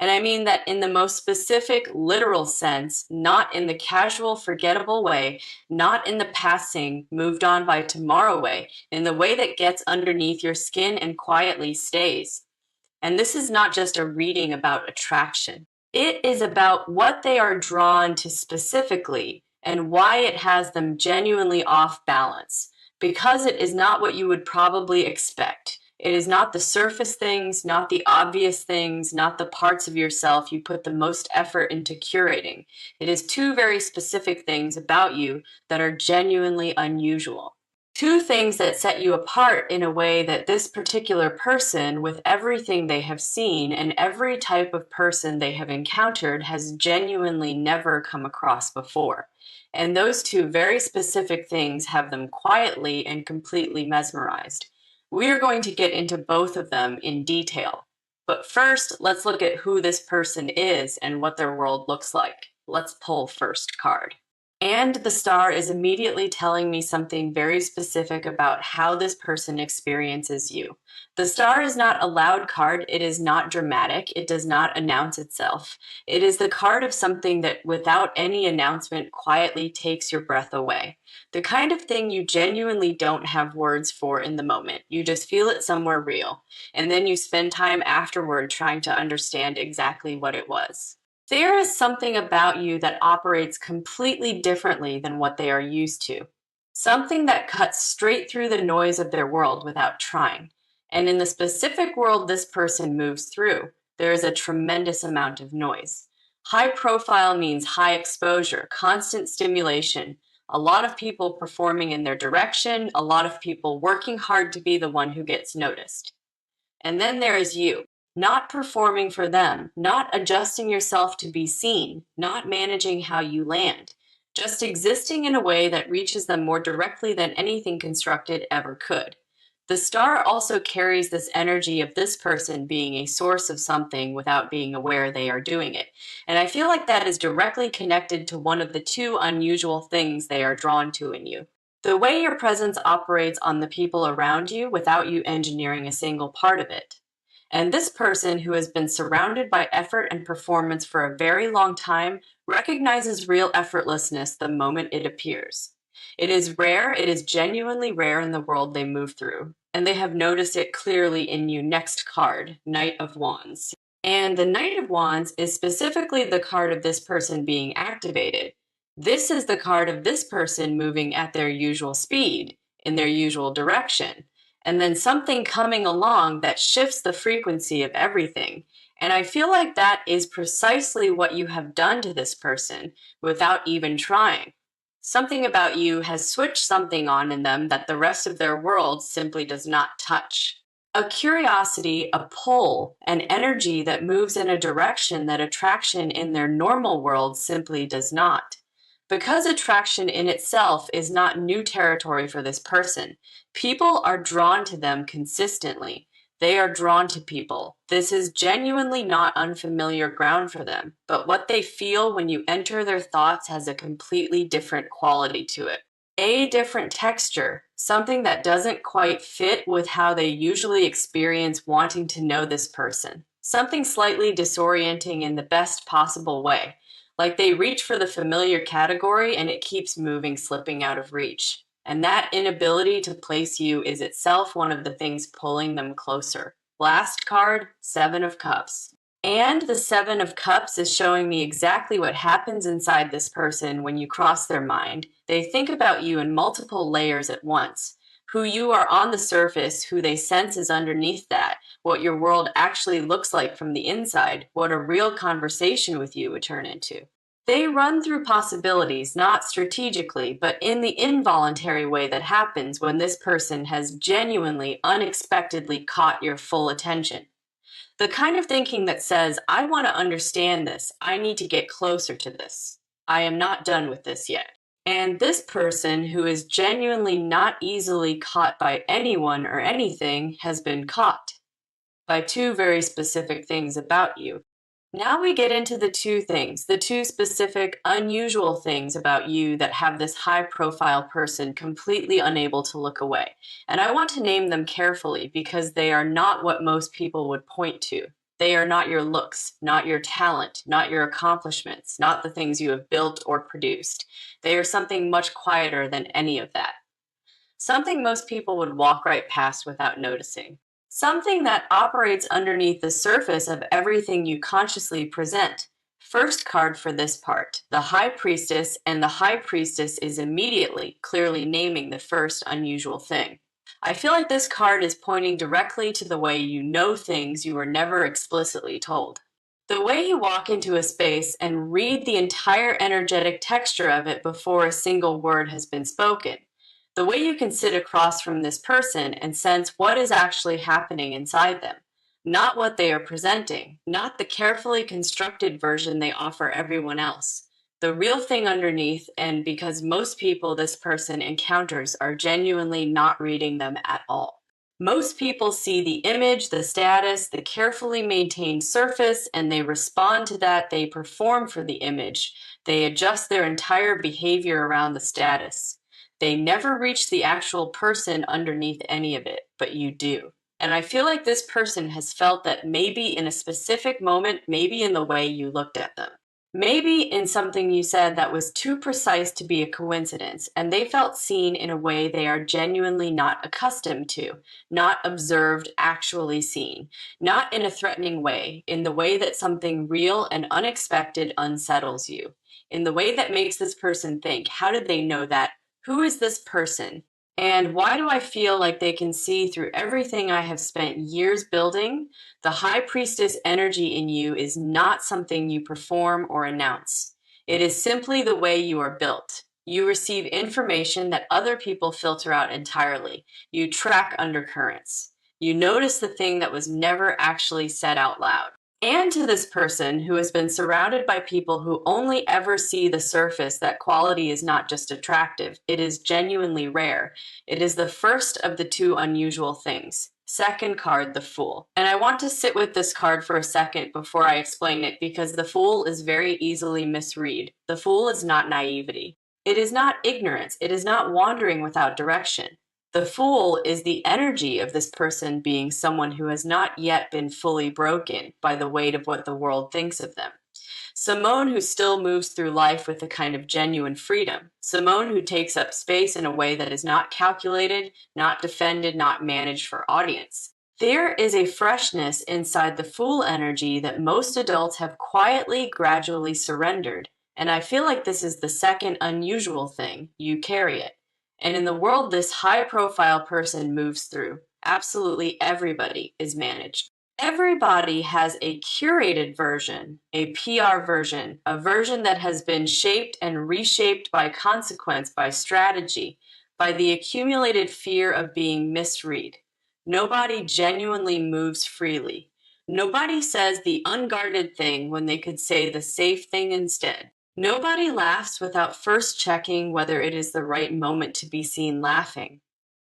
And I mean that in the most specific, literal sense, not in the casual, forgettable way, not in the passing, moved on by tomorrow way, in the way that gets underneath your skin and quietly stays. And this is not just a reading about attraction. It is about what they are drawn to specifically and why it has them genuinely off balance. Because it is not what you would probably expect. It is not the surface things, not the obvious things, not the parts of yourself you put the most effort into curating. It is two very specific things about you that are genuinely unusual. Two things that set you apart in a way that this particular person, with everything they have seen and every type of person they have encountered, has genuinely never come across before. And those two very specific things have them quietly and completely mesmerized. We are going to get into both of them in detail. But first, let's look at who this person is and what their world looks like. Let's pull first card. And the star is immediately telling me something very specific about how this person experiences you. The star is not a loud card. It is not dramatic. It does not announce itself. It is the card of something that, without any announcement, quietly takes your breath away. The kind of thing you genuinely don't have words for in the moment. You just feel it somewhere real. And then you spend time afterward trying to understand exactly what it was. There is something about you that operates completely differently than what they are used to. Something that cuts straight through the noise of their world without trying. And in the specific world this person moves through, there is a tremendous amount of noise. High profile means high exposure, constant stimulation, a lot of people performing in their direction, a lot of people working hard to be the one who gets noticed. And then there is you. Not performing for them, not adjusting yourself to be seen, not managing how you land, just existing in a way that reaches them more directly than anything constructed ever could. The star also carries this energy of this person being a source of something without being aware they are doing it. And I feel like that is directly connected to one of the two unusual things they are drawn to in you. The way your presence operates on the people around you without you engineering a single part of it. And this person, who has been surrounded by effort and performance for a very long time, recognizes real effortlessness the moment it appears. It is rare, it is genuinely rare in the world they move through, and they have noticed it clearly in you. Next card, Knight of Wands. And the Knight of Wands is specifically the card of this person being activated. This is the card of this person moving at their usual speed, in their usual direction. And then something coming along that shifts the frequency of everything. And I feel like that is precisely what you have done to this person without even trying. Something about you has switched something on in them that the rest of their world simply does not touch. A curiosity, a pull, an energy that moves in a direction that attraction in their normal world simply does not. Because attraction in itself is not new territory for this person, people are drawn to them consistently. They are drawn to people. This is genuinely not unfamiliar ground for them, but what they feel when you enter their thoughts has a completely different quality to it. A different texture, something that doesn't quite fit with how they usually experience wanting to know this person. Something slightly disorienting in the best possible way. Like they reach for the familiar category and it keeps moving, slipping out of reach. And that inability to place you is itself one of the things pulling them closer. Last card, Seven of Cups. And the Seven of Cups is showing me exactly what happens inside this person when you cross their mind. They think about you in multiple layers at once. Who you are on the surface, who they sense is underneath that, what your world actually looks like from the inside, what a real conversation with you would turn into. They run through possibilities, not strategically, but in the involuntary way that happens when this person has genuinely, unexpectedly caught your full attention. The kind of thinking that says, I want to understand this, I need to get closer to this. I am not done with this yet. And this person, who is genuinely not easily caught by anyone or anything, has been caught by two very specific things about you. Now we get into the two things, the two specific, unusual things about you that have this high-profile person completely unable to look away. And I want to name them carefully because they are not what most people would point to. They are not your looks, not your talent, not your accomplishments, not the things you have built or produced. They are something much quieter than any of that. Something most people would walk right past without noticing. Something that operates underneath the surface of everything you consciously present. First card for this part, the High Priestess, and the High Priestess is immediately, clearly naming the first unusual thing. I feel like this card is pointing directly to the way you know things you were never explicitly told. The way you walk into a space and read the entire energetic texture of it before a single word has been spoken. The way you can sit across from this person and sense what is actually happening inside them. Not what they are presenting, not the carefully constructed version they offer everyone else. The real thing underneath, and because most people this person encounters are genuinely not reading them at all. Most people see the image, the status, the carefully maintained surface, and they respond to that. They perform for the image. They adjust their entire behavior around the status. They never reach the actual person underneath any of it, but you do. And I feel like this person has felt that maybe in a specific moment, maybe in the way you looked at them. Maybe in something you said that was too precise to be a coincidence, and they felt seen in a way they are genuinely not accustomed to, not observed, actually seen, not in a threatening way, in the way that something real and unexpected unsettles you, in the way that makes this person think, how did they know that? Who is this person? And why do I feel like they can see through everything I have spent years building? The High Priestess energy in you is not something you perform or announce. It is simply the way you are built. You receive information that other people filter out entirely. You track undercurrents. You notice the thing that was never actually said out loud. And to this person who has been surrounded by people who only ever see the surface, that quality is not just attractive, it is genuinely rare. It is the first of the two unusual things. Second card, the Fool. And I want to sit with this card for a second before I explain it, because the Fool is very easily misread. The Fool is not naivety. It is not ignorance. It is not wandering without direction. The Fool is the energy of this person being someone who has not yet been fully broken by the weight of what the world thinks of them. Someone who still moves through life with a kind of genuine freedom. Someone who takes up space in a way that is not calculated, not defended, not managed for audience. There is a freshness inside the Fool energy that most adults have quietly, gradually surrendered. And I feel like this is the second unusual thing. You carry it. And in the world this high-profile person moves through, absolutely everybody is managed. Everybody has a curated version, a PR version, a version that has been shaped and reshaped by consequence, by strategy, by the accumulated fear of being misread. Nobody genuinely moves freely. Nobody says the unguarded thing when they could say the safe thing instead. Nobody laughs without first checking whether it is the right moment to be seen laughing.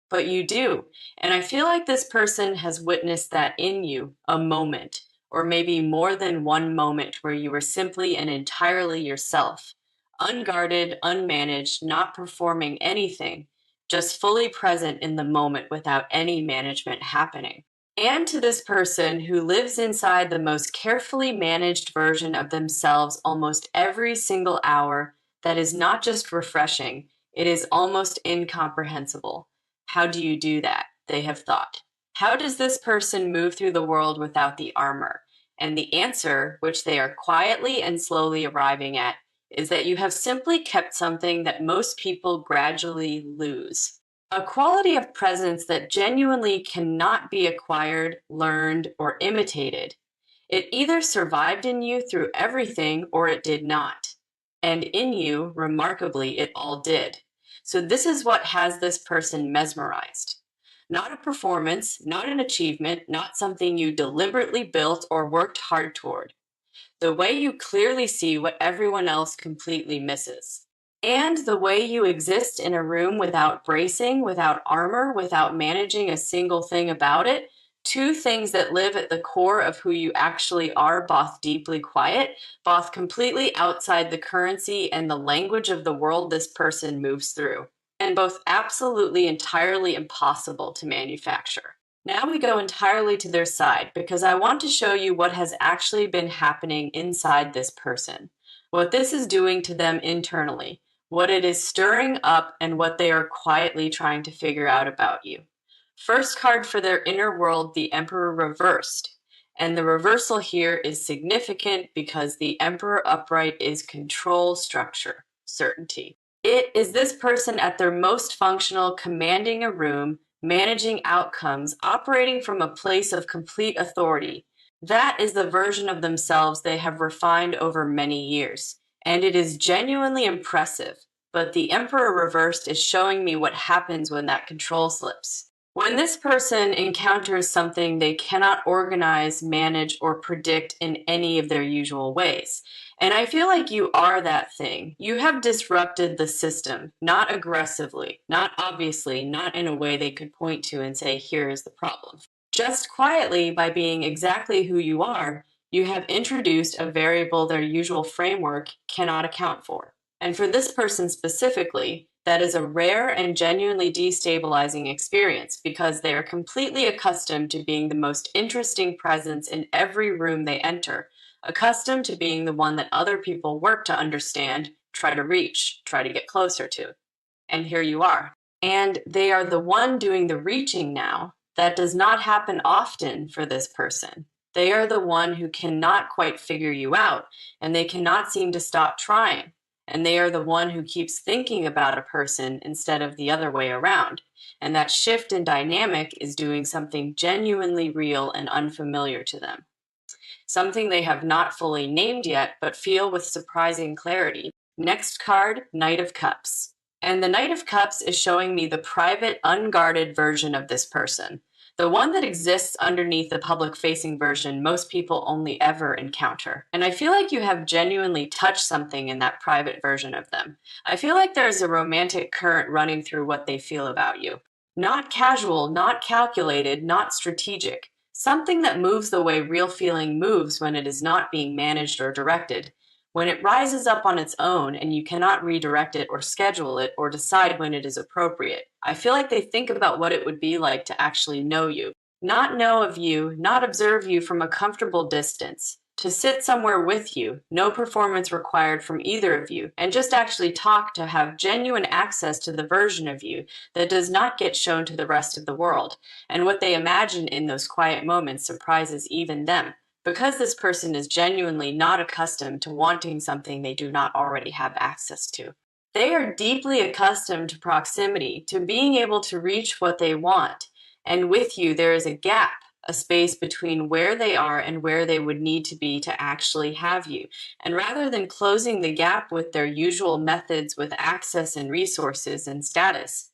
But you do. And I feel like this person has witnessed that in you, a moment, or maybe more than one moment where you were simply and entirely yourself, unguarded, unmanaged, not performing anything, just fully present in the moment without any management happening. And to this person who lives inside the most carefully managed version of themselves almost every single hour, that is not just refreshing, it is almost incomprehensible. How do you do that? They have thought. How does this person move through the world without the armor? And the answer, which they are quietly and slowly arriving at, is that you have simply kept something that most people gradually lose. A quality of presence that genuinely cannot be acquired, learned, or imitated. It either survived in you through everything or it did not. And in you, remarkably, it all did. So this is what has this person mesmerized. Not a performance, not an achievement, not something you deliberately built or worked hard toward. The way you clearly see what everyone else completely misses. And the way you exist in a room without bracing, without armor, without managing a single thing about it, two things that live at the core of who you actually are, both deeply quiet, both completely outside the currency and the language of the world this person moves through, and both absolutely entirely impossible to manufacture. Now we go entirely to their side because I want to show you what has actually been happening inside this person, what this is doing to them internally, what it is stirring up, and what they are quietly trying to figure out about you. First card for their inner world, the Emperor reversed. And the reversal here is significant because the Emperor upright is control, structure, certainty. It is this person at their most functional, commanding a room, managing outcomes, operating from a place of complete authority. That is the version of themselves they have refined over many years, and it is genuinely impressive. But the Emperor reversed is showing me what happens when that control slips. When this person encounters something they cannot organize, manage, or predict in any of their usual ways. And I feel like you are that thing. You have disrupted the system, not aggressively, not obviously, not in a way they could point to and say, here is the problem. Just quietly, by being exactly who you are, you have introduced a variable their usual framework cannot account for. And for this person specifically, that is a rare and genuinely destabilizing experience because they are completely accustomed to being the most interesting presence in every room they enter, accustomed to being the one that other people work to understand, try to reach, try to get closer to. And here you are. And they are the one doing the reaching now. That does not happen often for this person. They are the one who cannot quite figure you out, and they cannot seem to stop trying. And they are the one who keeps thinking about a person instead of the other way around. And that shift in dynamic is doing something genuinely real and unfamiliar to them. Something they have not fully named yet, but feel with surprising clarity. Next card, Knight of Cups. And the Knight of Cups is showing me the private, unguarded version of this person. The one that exists underneath the public-facing version most people only ever encounter. And I feel like you have genuinely touched something in that private version of them. I feel like there's a romantic current running through what they feel about you. Not casual, not calculated, not strategic. Something that moves the way real feeling moves when it is not being managed or directed. When it rises up on its own and you cannot redirect it or schedule it or decide when it is appropriate. I feel like they think about what it would be like to actually know you. Not know of you, not observe you from a comfortable distance. To sit somewhere with you, no performance required from either of you, and just actually talk to have genuine access to the version of you that does not get shown to the rest of the world. And what they imagine in those quiet moments surprises even them. Because this person is genuinely not accustomed to wanting something they do not already have access to. They are deeply accustomed to proximity, to being able to reach what they want. And with you, there is a gap, a space between where they are and where they would need to be to actually have you. And rather than closing the gap with their usual methods with access and resources and status,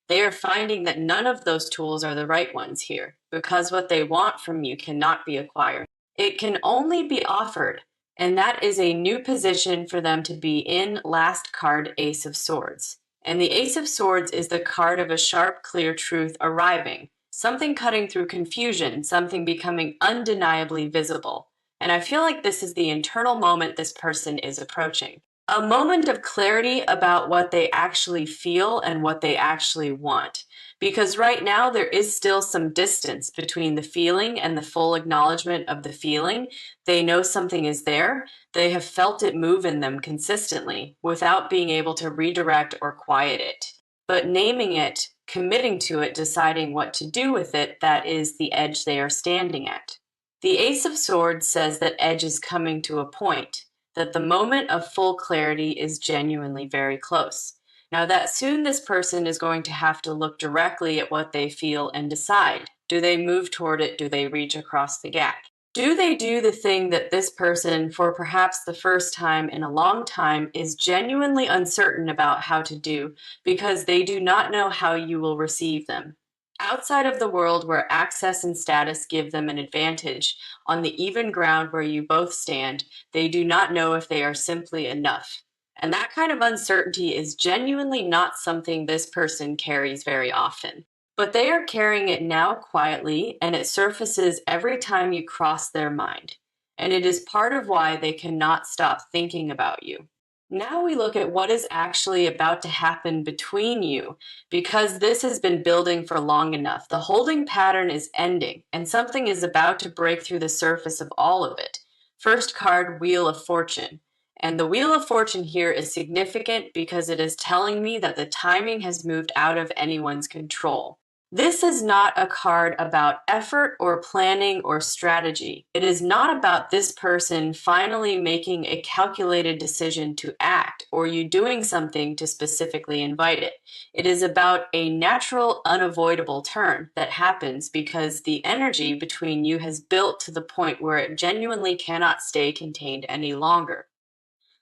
they are finding that none of those tools are the right ones here, because what they want from you cannot be acquired. It can only be offered, and that is a new position for them to be in. Last card, Ace of Swords. And the Ace of Swords is the card of a sharp, clear truth arriving, something cutting through confusion, something becoming undeniably visible. And I feel like this is the internal moment this person is approaching. A moment of clarity about what they actually feel and what they actually want. Because right now there is still some distance between the feeling and the full acknowledgement of the feeling. They know something is there. They have felt it move in them consistently without being able to redirect or quiet it. But naming it, committing to it, deciding what to do with it, that is the edge they are standing at. The Ace of Swords says that edge is coming to a point, that the moment of full clarity is genuinely very close. Now that soon this person is going to have to look directly at what they feel and decide. Do they move toward it? Do they reach across the gap? Do they do the thing that this person, for perhaps the first time in a long time, is genuinely uncertain about how to do because they do not know how you will receive them? Outside of the world where access and status give them an advantage, on the even ground where you both stand, they do not know if they are simply enough. And that kind of uncertainty is genuinely not something this person carries very often. But they are carrying it now quietly, and it surfaces every time you cross their mind. And it is part of why they cannot stop thinking about you. Now we look at what is actually about to happen between you, because this has been building for long enough. The holding pattern is ending, and something is about to break through the surface of all of it. First card, Wheel of Fortune. And the Wheel of Fortune here is significant because it is telling me that the timing has moved out of anyone's control. This is not a card about effort or planning or strategy. It is not about this person finally making a calculated decision to act or you doing something to specifically invite it. It is about a natural, unavoidable turn that happens because the energy between you has built to the point where it genuinely cannot stay contained any longer.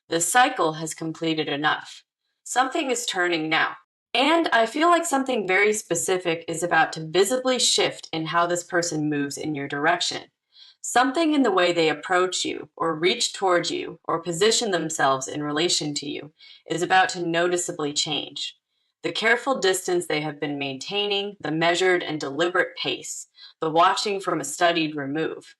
The cycle has completed enough. Something is turning now. And I feel like something very specific is about to visibly shift in how this person moves in your direction. Something in the way they approach you, or reach towards you, or position themselves in relation to you is about to noticeably change. The careful distance they have been maintaining, the measured and deliberate pace, the watching from a studied remove,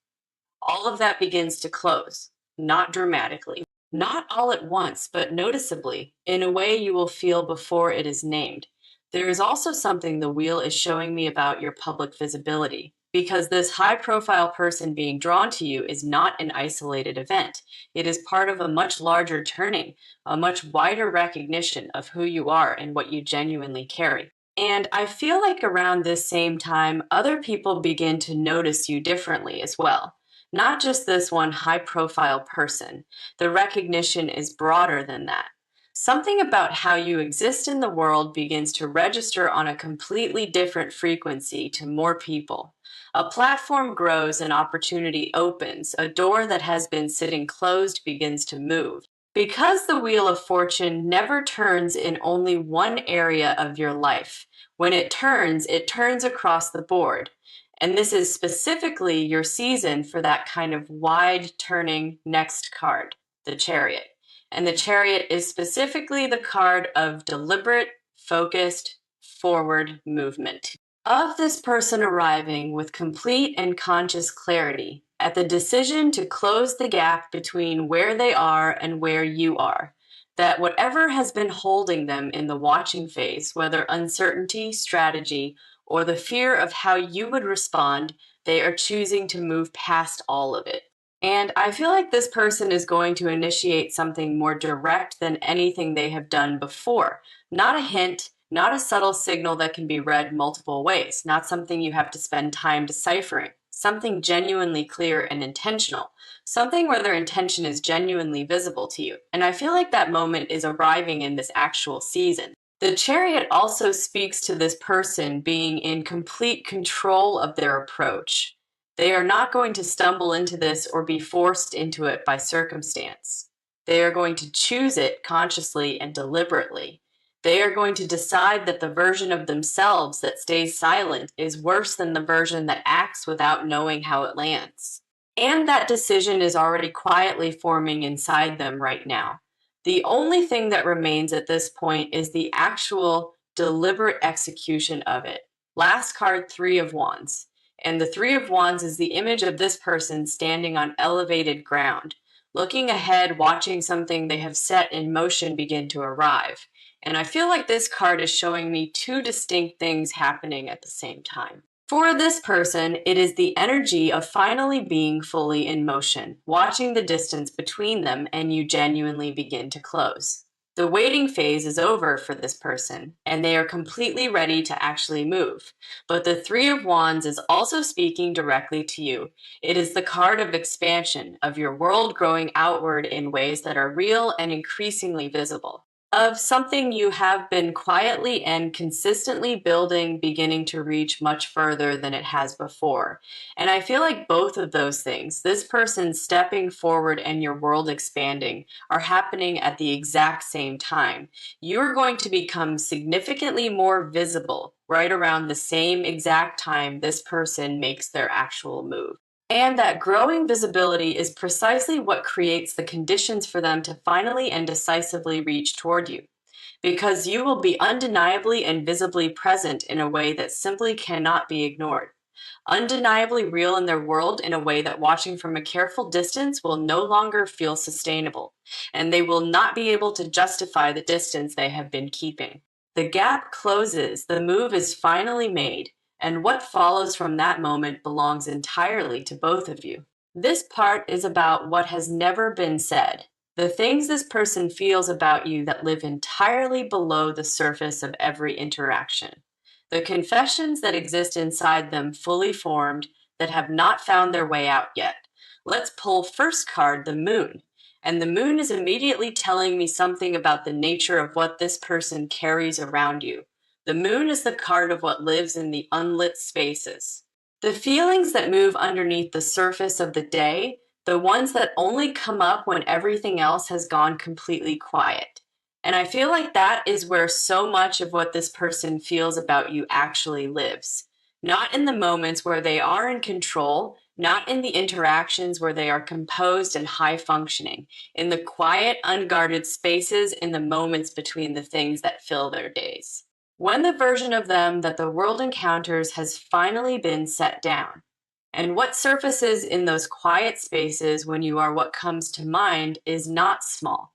all of that begins to close, not dramatically, not all at once, but noticeably, in a way you will feel before it is named. There is also something the wheel is showing me about your public visibility, because this high profile person being drawn to you is not an isolated event. It is part of a much larger turning, a much wider recognition of who you are and what you genuinely carry. And I feel like around this same time, other people begin to notice you differently as well. Not just this one high profile person. The recognition is broader than that. Something about how you exist in the world begins to register on a completely different frequency to more people. A platform grows, an opportunity opens, a door that has been sitting closed begins to move. Because the Wheel of Fortune never turns in only one area of your life. When it turns across the board. And this is specifically your season for that kind of wide turning next card, the Chariot. And the Chariot is specifically the card of deliberate, focused, forward movement. Of this person arriving with complete and conscious clarity at the decision to close the gap between where they are and where you are. That whatever has been holding them in the watching phase, whether uncertainty, strategy, or the fear of how you would respond, they are choosing to move past all of it. And I feel like this person is going to initiate something more direct than anything they have done before. Not a hint, not a subtle signal that can be read multiple ways, not something you have to spend time deciphering. Something genuinely clear and intentional. Something where their intention is genuinely visible to you. And I feel like that moment is arriving in this actual season. The Chariot also speaks to this person being in complete control of their approach. They are not going to stumble into this or be forced into it by circumstance. They are going to choose it consciously and deliberately. They are going to decide that the version of themselves that stays silent is worse than the version that acts without knowing how it lands. And that decision is already quietly forming inside them right now. The only thing that remains at this point is the actual deliberate execution of it. Last card, Three of Wands. And the Three of Wands is the image of this person standing on elevated ground, looking ahead, watching something they have set in motion begin to arrive. And I feel like this card is showing me two distinct things happening at the same time. For this person, it is the energy of finally being fully in motion, watching the distance between them, and you genuinely begin to close. The waiting phase is over for this person, and they are completely ready to actually move. But the Three of Wands is also speaking directly to you. It is the card of expansion, of your world growing outward in ways that are real and increasingly visible. Of something you have been quietly and consistently building, beginning to reach much further than it has before. And I feel like both of those things, this person stepping forward and your world expanding, are happening at the exact same time. You're going to become significantly more visible right around the same exact time this person makes their actual move. And that growing visibility is precisely what creates the conditions for them to finally and decisively reach toward you. Because you will be undeniably and visibly present in a way that simply cannot be ignored. undeniably real in their world in a way that watching from a careful distance will no longer feel sustainable, and they will not be able to justify the distance they have been keeping. The gap closes, the move is finally made, and what follows from that moment belongs entirely to both of you. This part is about what has never been said, the things this person feels about you that live entirely below the surface of every interaction. The confessions that exist inside them fully formed that have not found their way out yet. Let's pull first card, the moon. And the moon is immediately telling me something about the nature of what this person carries around you. The moon is the card of what lives in the unlit spaces. The feelings that move underneath the surface of the day, the ones that only come up when everything else has gone completely quiet. And I feel like that is where so much of what this person feels about you actually lives. Not in the moments where they are in control, not in the interactions where they are composed and high functioning, in the quiet, unguarded spaces, in the moments between the things that fill their days. When the version of them that the world encounters has finally been set down. And what surfaces in those quiet spaces when you are what comes to mind is not small.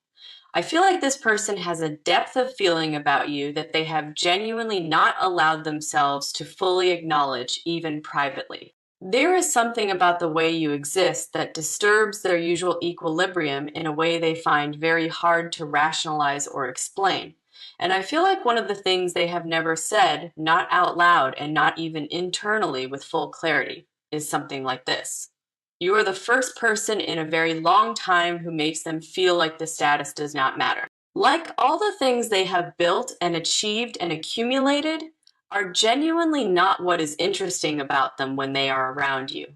I feel like this person has a depth of feeling about you that they have genuinely not allowed themselves to fully acknowledge, even privately. There is something about the way you exist that disturbs their usual equilibrium in a way they find very hard to rationalize or explain. And I feel like one of the things they have never said, not out loud and not even internally with full clarity, is something like this. You are the first person in a very long time who makes them feel like the status does not matter. Like all the things they have built and achieved and accumulated are genuinely not what is interesting about them when they are around you.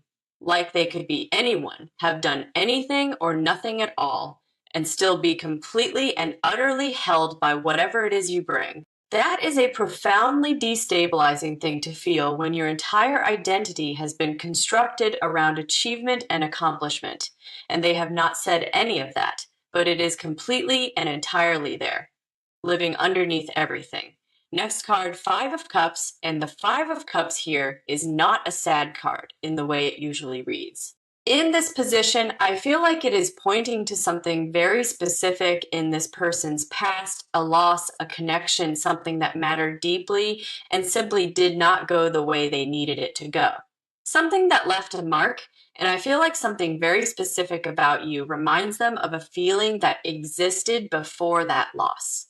Like they could be anyone, have done anything or nothing at all, and still be completely and utterly held by whatever it is you bring. That is a profoundly destabilizing thing to feel when your entire identity has been constructed around achievement and accomplishment, and they have not said any of that, but it is completely and entirely there, living underneath everything. Next card, Five of Cups, and the Five of Cups here is not a sad card in the way it usually reads. In this position, I feel like it is pointing to something very specific in this person's past, a loss, a connection, something that mattered deeply and simply did not go the way they needed it to go. Something that left a mark, and I feel like something very specific about you reminds them of a feeling that existed before that loss.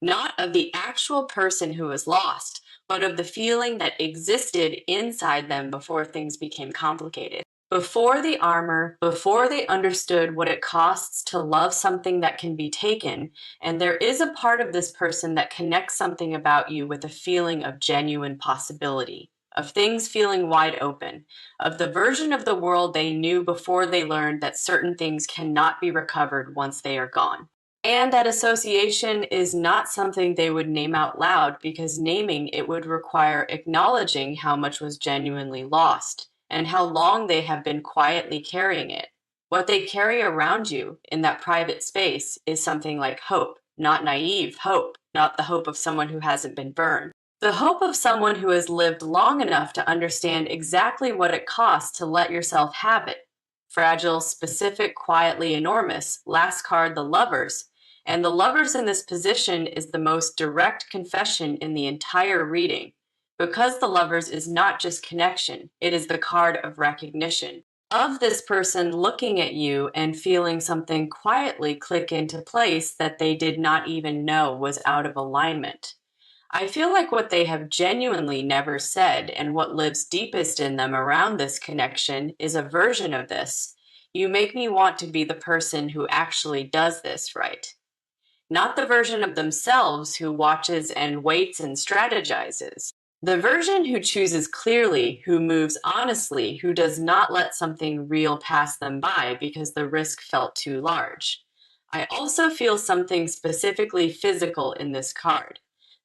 Not of the actual person who was lost, but of the feeling that existed inside them before things became complicated. Before the armor, before they understood what it costs to love something that can be taken, and there is a part of this person that connects something about you with a feeling of genuine possibility, of things feeling wide open, of the version of the world they knew before they learned that certain things cannot be recovered once they are gone. And that association is not something they would name out loud because naming it would require acknowledging how much was genuinely lost and how long they have been quietly carrying it. What they carry around you in that private space is something like hope, not naive hope, not the hope of someone who hasn't been burned. The hope of someone who has lived long enough to understand exactly what it costs to let yourself have it. Fragile, specific, quietly enormous. Last card, the Lovers. And the Lovers in this position is the most direct confession in the entire reading. Because the Lovers is not just connection, it is the card of recognition. Of this person looking at you and feeling something quietly click into place that they did not even know was out of alignment. I feel like what they have genuinely never said and what lives deepest in them around this connection is a version of this. You make me want to be the person who actually does this right. Not the version of themselves who watches and waits and strategizes. The version who chooses clearly, who moves honestly, who does not let something real pass them by because the risk felt too large. I also feel something specifically physical in this card.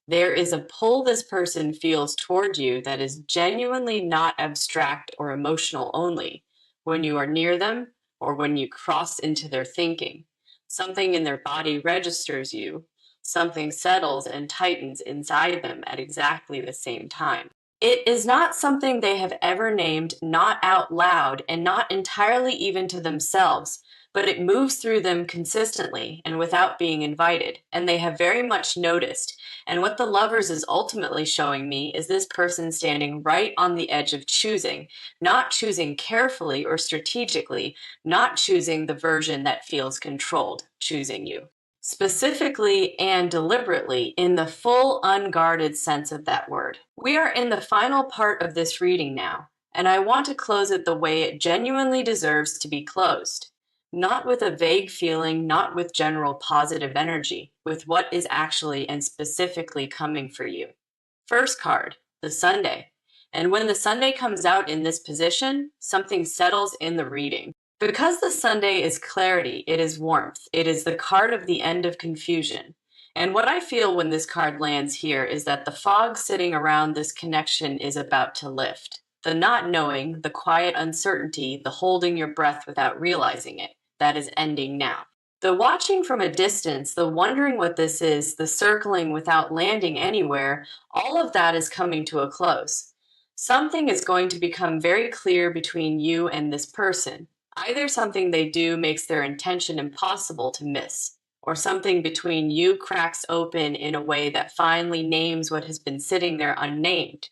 There is a pull this person feels toward you that is genuinely not abstract or emotional only when you are near them or when you cross into their thinking. Something in their body registers you. Something settles and tightens inside them at exactly the same time. It is not something they have ever named, not out loud, and not entirely even to themselves, but it moves through them consistently and without being invited, and they have very much noticed. And what the Lovers is ultimately showing me is this person standing right on the edge of choosing, not choosing carefully or strategically, not choosing the version that feels controlled, choosing you. Specifically and deliberately in the full unguarded sense of that word. We are in the final part of this reading now, and I want to close it the way it genuinely deserves to be closed. Not with a vague feeling, not with general positive energy, with what is actually and specifically coming for you. First card, the Sunday. And when the Sunday comes out in this position, something settles in the reading. Because the Sunday is clarity, it is warmth, it is the card of the end of confusion. And what I feel when this card lands here is that the fog sitting around this connection is about to lift. The not knowing, the quiet uncertainty, the holding your breath without realizing it, that is ending now. The watching from a distance, the wondering what this is, the circling without landing anywhere, all of that is coming to a close. Something is going to become very clear between you and this person. Either something they do makes their intention impossible to miss, or something between you cracks open in a way that finally names what has been sitting there unnamed.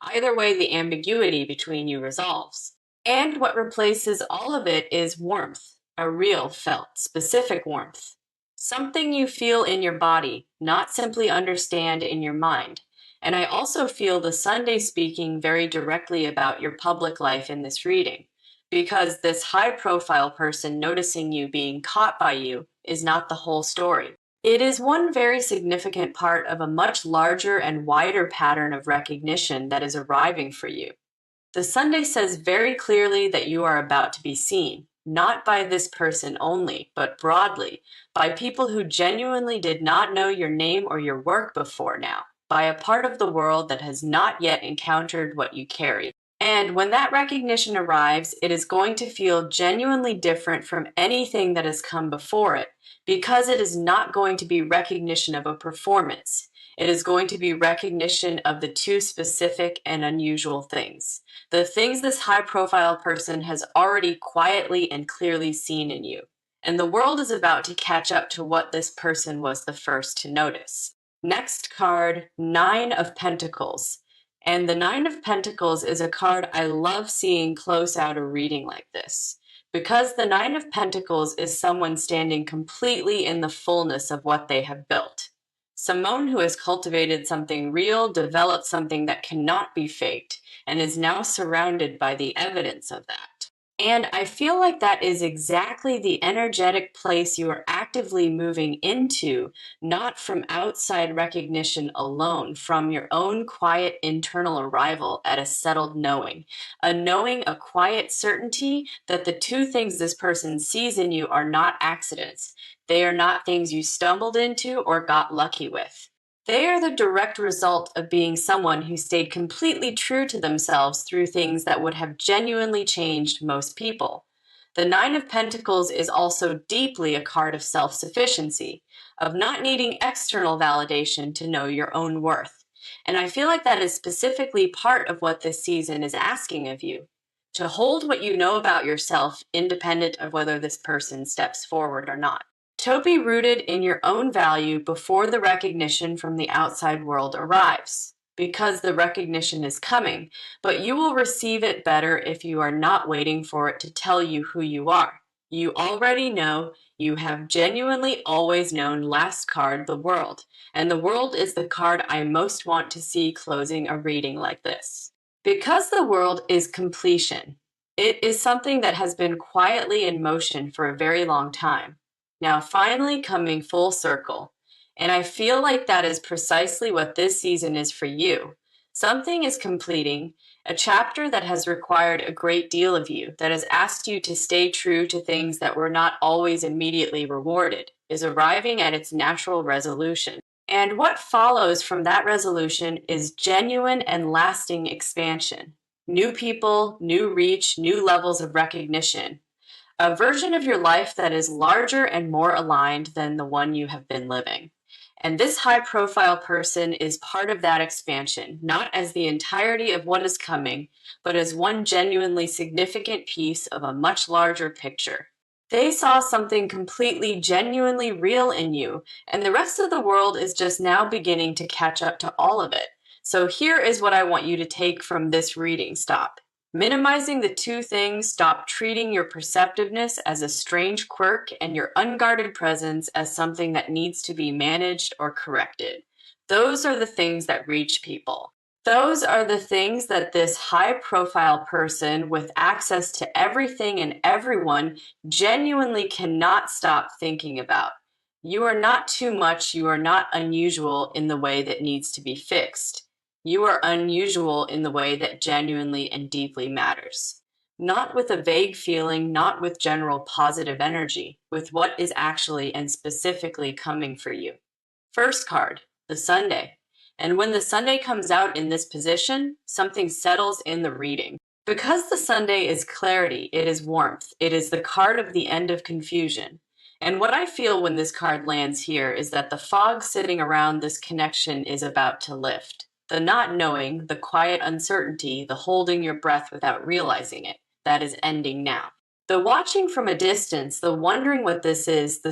Either way, the ambiguity between you resolves. And what replaces all of it is warmth, a real, felt, specific warmth. Something you feel in your body, not simply understand in your mind. And I also feel the Sunday speaking very directly about your public life in this reading, because this high-profile person noticing you being caught by you is not the whole story. It is one very significant part of a much larger and wider pattern of recognition that is arriving for you. The Sunday says very clearly that you are about to be seen, not by this person only, but broadly, by people who genuinely did not know your name or your work before now, by a part of the world that has not yet encountered what you carry. And when that recognition arrives, it is going to feel genuinely different from anything that has come before it, because it is not going to be recognition of a performance. It is going to be recognition of the two specific and unusual things. The things this high-profile person has already quietly and clearly seen in you. And the world is about to catch up to what this person was the first to notice. Next card, Nine of Pentacles. And the Nine of Pentacles is a card I love seeing close out a reading like this, because the Nine of Pentacles is someone standing completely in the fullness of what they have built. Someone who has cultivated something real, developed something that cannot be faked, and is now surrounded by the evidence of that. And I feel like that is exactly the energetic place you are actively moving into, not from outside recognition alone, from your own quiet internal arrival at a settled knowing. A knowing, a quiet certainty that the two things this person sees in you are not accidents. They are not things you stumbled into or got lucky with. They are the direct result of being someone who stayed completely true to themselves through things that would have genuinely changed most people. The Nine of Pentacles is also deeply a card of self-sufficiency, of not needing external validation to know your own worth. And I feel like that is specifically part of what this season is asking of you, to hold what you know about yourself independent of whether this person steps forward or not. To be rooted in your own value before the recognition from the outside world arrives, because the recognition is coming, but you will receive it better if you are not waiting for it to tell you who you are. You already know, you have genuinely always known. Last card, the World. And the World is the card I most want to see closing a reading like this. Because the World is completion. It is something that has been quietly in motion for a very long time, now finally coming full circle. And I feel like that is precisely what this season is for you. Something is completing, a chapter that has required a great deal of you, that has asked you to stay true to things that were not always immediately rewarded, is arriving at its natural resolution. And what follows from that resolution is genuine and lasting expansion. New people, new reach, new levels of recognition. A version of your life that is larger and more aligned than the one you have been living. And this high-profile person is part of that expansion, not as the entirety of what is coming, but as one genuinely significant piece of a much larger picture. They saw something completely, genuinely real in you, and the rest of the world is just now beginning to catch up to all of it. So here is what I want you to take from this reading. Stop minimizing the two things. Stop treating your perceptiveness as a strange quirk and your unguarded presence as something that needs to be managed or corrected. Those are the things that reach people. Those are the things that this high profile person with access to everything and everyone genuinely cannot stop thinking about. You are not too much. You are not unusual in the way that needs to be fixed. You are unusual in the way that genuinely and deeply matters. Not with a vague feeling, not with general positive energy, with what is actually and specifically coming for you. First card, the Sunday. And when the Sunday comes out in this position, something settles in the reading. Because the Sunday is clarity, it is warmth, it is the card of the end of confusion. And what I feel when this card lands here is that the fog sitting around this connection is about to lift. The not knowing, the quiet uncertainty, the holding your breath without realizing it, that is ending now. The watching from a distance, the wondering what this is, the